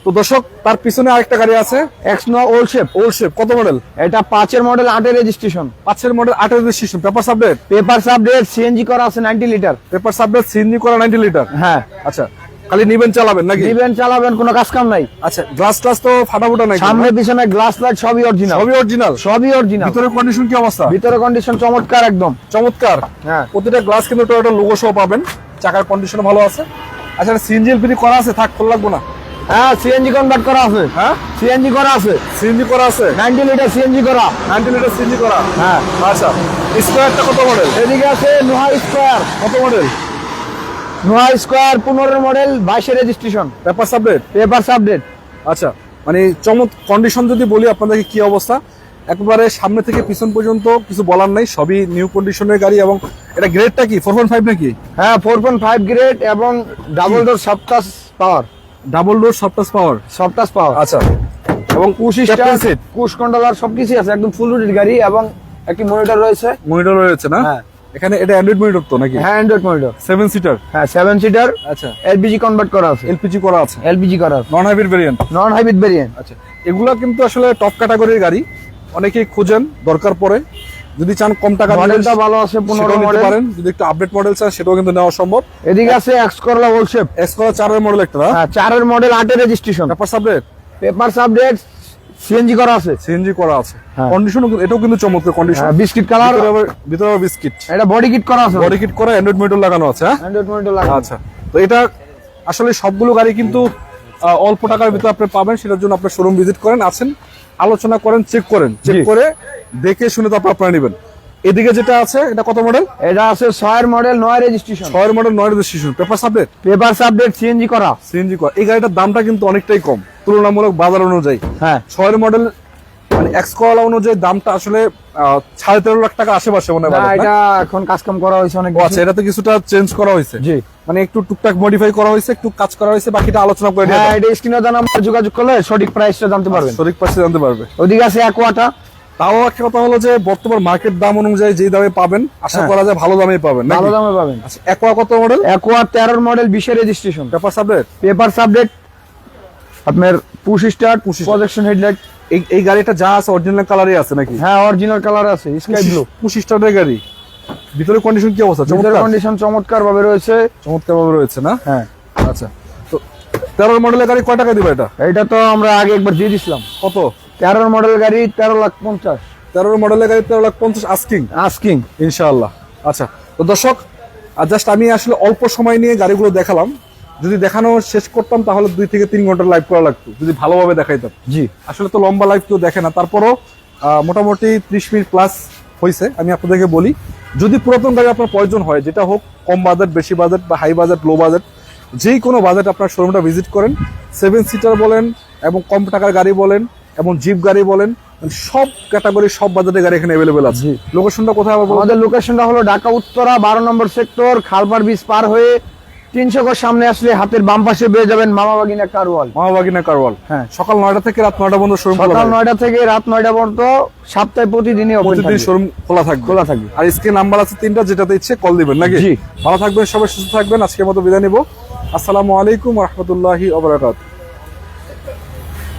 তো দর্শক, তার পিছনে আরেকটা গাড়ি আছে, এক্সনো ওল্ড শেপ। Old shape. কত মডেল? এটা 5 model 8 registration. 5 model 8 registration. Paper update? Paper update, CNG করা আছে 90 লিটার। পেপার আপডেট, সিএনজি করা 90 লিটার। হ্যাঁ। আচ্ছা, খালি নিবেন চালাবেন নাকি? দিবেন চালাবেন, কোনো কাজ কাম নাই। আচ্ছা, গ্লাস ক্লাস তো ফাটাফুটা নাই? সামনে পিছনে গ্লাস লাইট সবই অরিজিনাল। সবই অরিজিনাল। সবই অরিজিনাল। ভিতরে কন্ডিশন কি অবস্থা? ভিতরে কন্ডিশন চমৎকার একদম। চমৎকার। হ্যাঁ। প্রতিটা গ্লাস কিন্তু টয়োটা লোগো সহ পাবেন। চাকার কন্ডিশন ভালো আছে। আচ্ছা, সিএনজি এলপিজি করা আছে? থাক, খোলা লাগবে না। হ্যাঁ, সিএনজি কনভার্ট করা আছে। হ্যাঁ, সিএনজি করা আছে। সিএনজি করা আছে। 90 লিটার সিএনজি করা। 90 লিটার সিএনজি করা। হ্যাঁ। আচ্ছা, স্কোয়ারটা কত মডেল? এদিকে আছে নোহা স্কোয়ার। কত model? Noha square 15 model 22 registration. Paper update? Paper update. আচ্ছা, মানে কন্ডিশন যদি বলি আপনাদেরকে কি অবস্থা, একবারে সামনে থেকে পিছন পর্যন্ত কিছু বলার নাই, সবই নিউ কন্ডিশনের গাড়ি। এবং এটা গ্রেডটা কি 4.5 নাকি? হ্যাঁ, 4.5 গ্রেড এবং ডাবল ডোর সফটাস পাওয়ার। ডাবল ডোর সফটাস পাওয়ার। সফটাস পাওয়ার। আচ্ছা, এবং পুশ স্টার্ট, পুশ কন্ট্রোলার সবকিছু আছে, একদম ফুল লোডেড গাড়ি এবং একটি মনিটর রয়েছে। মনিটর রয়েছে না? হ্যাঁ। এখানে এটা অ্যান্ড্রয়েড মনিটর তো নাকি? হ্যাঁ, অ্যান্ড্রয়েড মনিটর। 7 সিটার? হ্যাঁ, 7 সিটার। আচ্ছা, এলপিজি কনভার্ট করা আছে। এলপিজি করা আছে। এলপিজি করা আছে। Non hybrid variant? Non hybrid variant. আচ্ছা, এগুলা কিন্তু আসলে টপ ক্যাটাগরির গাড়ি, অনেকেই খুঁজেন, দরকার পড়ে। যদি চান কম টাকা মডেলটা ভালো আছে, 15 মডেল পারেন। যদি একটু আপডেট মডেল চান সেটাও কিন্তু নেওয়া সম্ভব। এদিকে আছে X Corolla old shape. X করা 4 এর মডেল একটা না? হ্যাঁ, 4 এর model 8 registration. Paper update? Paper update, CNG করা আছে। সিএনজি করা আছে, হ্যাঁ। কন্ডিশন এটাও কিন্তু চমৎকার কন্ডিশন, বিস্কিট কালার, ভিতরে আবার বিস্কিট, এটা বডি কিট করা আছে, বডি কিট করা, অ্যান্ড্রয়েড মনিটর লাগানো আছে। হ্যাঁ, অ্যান্ড্রয়েড মনিটর লাগানো। আচ্ছা, তো এটা আসলে সবগুলো গাড়ি কিন্তু অল্প টাকার ভিতরে আপনি পাবেন, সেটার জন্য আপনার শোরুম ভিজিট করেন, আছেন, আলোচনা করেন, চেক জি। করে দেখে শুনে তারপর আপনারা নেবেন। এদিকে যেটা আছে এটা কত মডেল? এটা আছে 6 এর model, 9 registration, 6 model, 9 registration, paper update, papers update, CNG করা। সিএনজি করা। এই গাড়িটার দামটা কিন্তু অনেকটাই কম তুলনামূলক বাজার অনুযায়ী। হ্যাঁ, 6 মডেল মানে এক্স করলা অনুযায়ী দামটা আসলে 13.5 লাখ টাকা আশেপাশে মনে হয় না বাজার, না? এটা এখন কাজ কাম করা হয়েছে অনেক ও আচ্ছা, এটাতে কিছুটা চেঞ্জ করা হয়েছে, জি। মানে একটু টুকটাক মডিফাই করা হয়েছে, একটু কাজ করা হয়েছে, বাকিটা আলোচনা করে হ্যাঁ, এটা স্ক্রিনে দেওয়া নাম্বার যোগাযোগ করলে সঠিক প্রাইসটা জানতে পারবেন। সঠিক পাশে জানতে পারবে। ওদিকে আছে অ্যাকোয়াটা। তাও একটা কথা হলো যে বর্তমান মার্কেট দাম অনুযায়ী যে দামে পাবেন আশা করা যায় ভালো দামে পাবেন, নাকি? ভালো দামে পাবেন। আচ্ছা, একোয়া কত model? Aqua 13 model, 20 registration, paper update, papers update, আপনার push start, Push start। Projection headlight. এই গাড়িটা যা আছে অরিজিনাল কালারই আছে নাকি? হ্যাঁ, অরিজিনাল কালার আছে, স্কাই ব্লু। 25 স্টারের গাড়ি, ভিতরে কন্ডিশন কি অবস্থা? ভিতরের চমৎকার, কন্ডিশন চমৎকার ভাবে রয়েছে। চমৎকার ভাবে রয়েছে, না? হ্যাঁ, আচ্ছা, তো 13 মডেলের গাড়ি কয় টাকা দিবে এটা? এটা তো আমরা আগে একবার দিয়ে দিছিলাম। কত? 13 মডেল গাড়ি 13,50,000 13 মডেলের গাড়ি 13,50,000 আস্কিং, আস্কিং। ইনশাআল্লাহ। আচ্ছা, তো দর্শক জাস্ট আমি আসলে অল্প সময় নিয়ে গাড়িগুলো দেখালাম, যদি দেখানো শেষ করতাম তাহলে 2 থেকে 3 ঘন্টা লাইভ করা লাগতো, যদি ভালোভাবে দেখাইতাম। জি, আসলে তো লম্বা লাইভ কেউ দেখে না, তারপরও মোটামুটি 30 মিনিট প্লাস হয়েছে। আমি আপনাদেরকে বলি, যদি পুরাতন গাড়ি আপনার প্রয়োজন হয়, যেটা হোক কম বাজেট, বেশি বাজেট, বা হাই বাজেট, লো বাজেট, যেই কোনো বাজেট আপনার শোরুমটা ভিজিট করেন, 7 সিটার বলেন এবং কম টাকার গাড়ি বলেন এবং জিপ গাড়ি বলেন, মানে সব ক্যাটাগরি, সব বাজেটের গাড়ি এখানে অ্যাভেলেবেল আছে। জি। লোকেশনটা কোথায় আবার বলুন? আমাদের লোকেশনটা হলো ঢাকা উত্তরা 12 নম্বর সেক্টর, খালপার ব্রিজ পার হয়ে 300 গজ সামনে আসলে হাতের বাম পাশে পেয়ে যাবেন মামা বাগিনা কারওয়াল। মামাবাগিনা কারওয়াল। হ্যাঁ। সকাল 9টা থেকে রাত 9টা পর্যন্ত শোরুম খোলা সকাল থাকবে। 9টা থেকে রাত 9টা পর্যন্ত, সপ্তাহে প্রতিদিনই ওপেন প্রতিদিন থাকবে। শোরুম খোলা থাকবে। খোলা থাকবে। আর স্ক্রিন নাম্বার আছে 3টা, যেটাতে ইচ্ছে কল দিবেন, নাকি? জি। ভালো থাকবেন, সবাই সুস্থ থাকবেন। আজকের মতো বিদায় নিব। আসসালামু আলাইকুম ওয়া রাহমাতুল্লাহি ওয়া বারাকাতুহু।